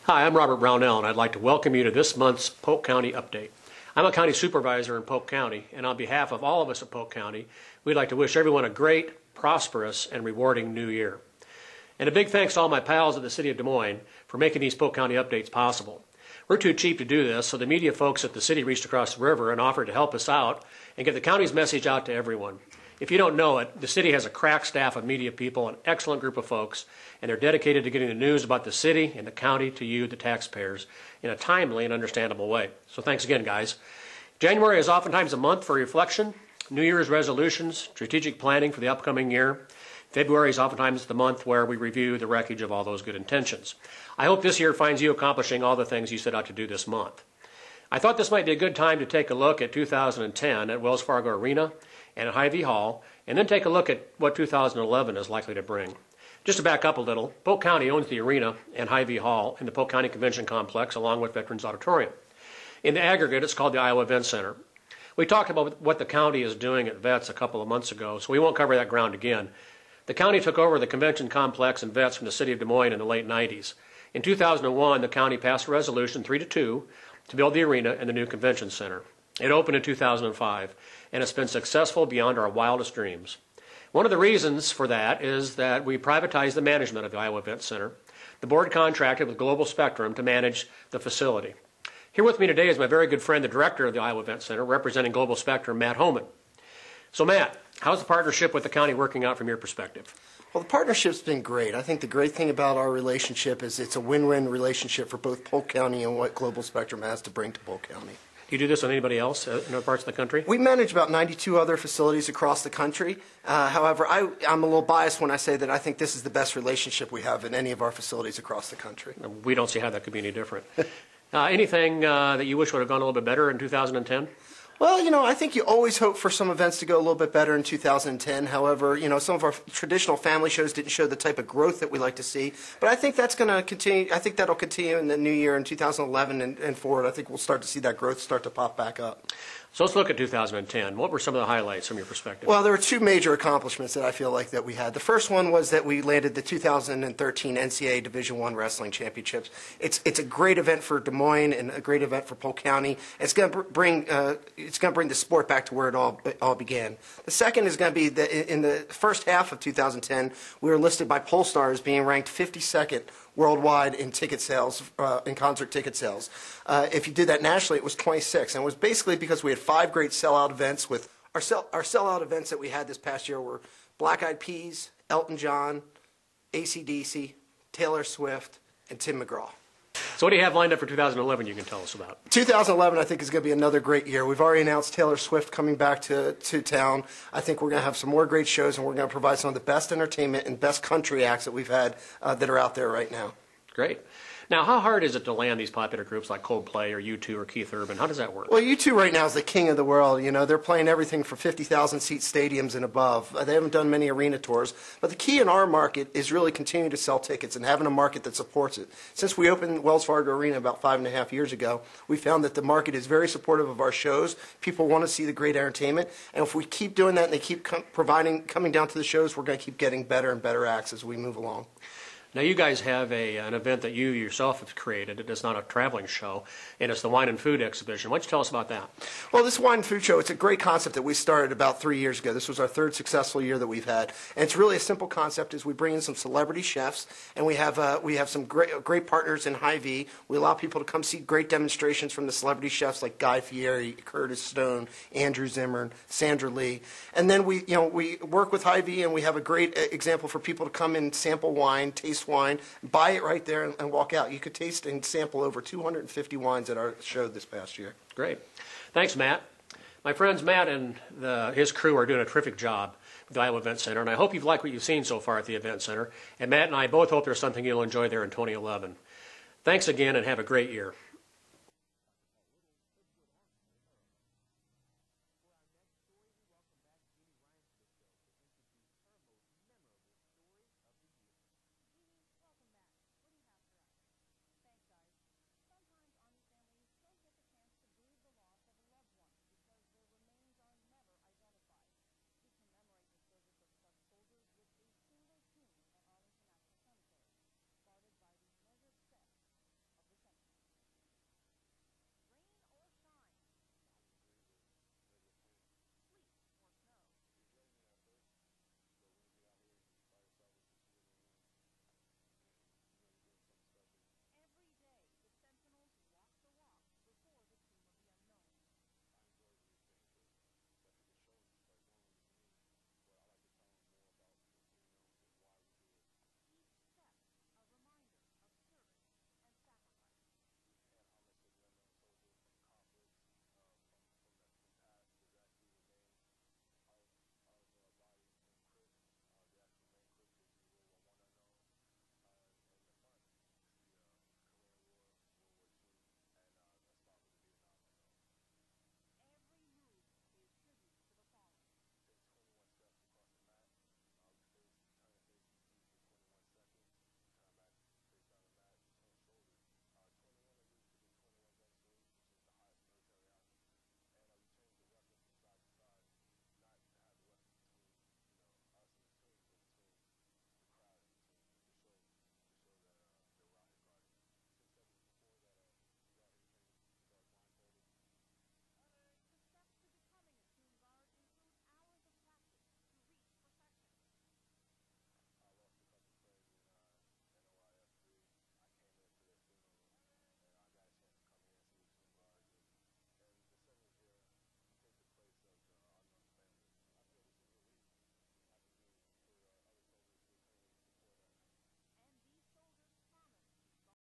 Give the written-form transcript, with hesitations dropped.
Hi, I'm Robert Brownell, and I'd like to welcome you to this month's Polk County Update. I'm a county supervisor in Polk County, and on behalf of all of us at Polk County, we'd like to wish everyone a great, prosperous, and rewarding new year. And a big thanks to all my pals at the City of Des Moines for making these Polk County updates possible. We're too cheap to do this, so the media folks at the city reached across the river and offered to help us out and get the county's message out to everyone. If you don't know it, the city has a crack staff of media people, an excellent group of folks, and they're dedicated to getting the news about the city and the county to you, the taxpayers, in a timely and understandable way. So thanks again, guys. January is oftentimes a month for reflection, New Year's resolutions, strategic planning for the upcoming year. February is oftentimes the month where we review the wreckage of all those good intentions. I hope this year finds you accomplishing all the things you set out to do this month. I thought this might be a good time to take a look at 2010 at Wells Fargo Arena and at Hy-Vee Hall, and then take a look at what 2011 is likely to bring. Just to back up a little, Polk County owns the arena and Hy-Vee Hall and the Polk County Convention Complex along with Veterans Auditorium. In the aggregate, it's called the Iowa Event Center. We talked about what the county is doing at Vets a couple of months ago, so we won't cover that ground again. The county took over the convention complex and Vets from the city of Des Moines in the late 90s. In 2001, the county passed a resolution 3-2 to build the arena and the new convention center. It opened in 2005, and it's been successful beyond our wildest dreams. One of the reasons for that is that we privatized the management of the Iowa Event Center. The board contracted with Global Spectrum to manage the facility. Here with me today is my very good friend, the director of the Iowa Event Center, representing Global Spectrum, Matt Homan. So Matt, how's the partnership with the county working out from your perspective? Well, the partnership's been great. I think the great thing about our relationship is it's a win-win relationship for both Polk County and what Global Spectrum has to bring to Polk County. Do you do this with anybody else in other parts of the country? We manage about 92 other facilities across the country. However, I'm a little biased when I say that I think this is the best relationship we have in any of our facilities across the country. We don't see how that could be any different. Anything that you wish would have gone a little bit better in 2010? Well, I think you always hope for some events to go a little bit better in 2010. However, some of our traditional family shows didn't show the type of growth that we like to see. But I think that's going to continue. I think that'll continue in the new year in 2011 and forward. I think we'll start to see that growth start to pop back up. So let's look at 2010. What were some of the highlights from your perspective? Well, there were two major accomplishments that I feel like that we had. The first one was that we landed the 2013 NCAA Division I Wrestling Championships. It's a great event for Des Moines and a great event for Polk County. It's going to bring the sport back to where it all began. The second is going to be that in the first half of 2010, we were listed by Pollstar as being ranked 52nd worldwide in ticket sales, in concert ticket sales. If you did that nationally, it was 26, and it was basically because we had 5 great sellout events. With our sellout events that we had this past year were Black Eyed Peas, Elton John, AC/DC, Taylor Swift, and Tim McGraw. So what do you have lined up for 2011 you can tell us about? 2011, I think, is going to be another great year. We've already announced Taylor Swift coming back to town. I think we're going to have some more great shows, and we're going to provide some of the best entertainment and best country acts that we've had that are out there right now. Great. Now, how hard is it to land these popular groups like Coldplay or U2 or Keith Urban? How does that work? Well, U2 right now is the king of the world. They're playing everything for 50,000-seat stadiums and above. They haven't done many arena tours. But the key in our market is really continuing to sell tickets and having a market that supports it. Since we opened Wells Fargo Arena about 5.5 years ago, we found that the market is very supportive of our shows. People want to see the great entertainment. And if we keep doing that and they keep coming down to the shows, we're going to keep getting better and better acts as we move along. Now, you guys have an event that you yourself have created. It is not a traveling show, and it's the Wine and Food Exhibition. Why don't you tell us about that? Well, this Wine and Food Show, it's a great concept that we started about 3 years ago. This was our 3rd successful year that we've had. And it's really a simple concept is we bring in some celebrity chefs, and we have some great partners in Hy-Vee. We allow people to come see great demonstrations from the celebrity chefs like Guy Fieri, Curtis Stone, Andrew Zimmern, Sandra Lee. And then we work with Hy-Vee, and we have a great example for people to come and sample wine, taste wine, buy it right there and walk out. You could taste and sample over 250 wines at our show this past year. Great. Thanks, Matt. My friends, Matt and his crew are doing a terrific job with the Iowa Event Center, and I hope you've liked what you've seen so far at the Event Center. And Matt and I both hope there's something you'll enjoy there in 2011. Thanks again, and have a great year.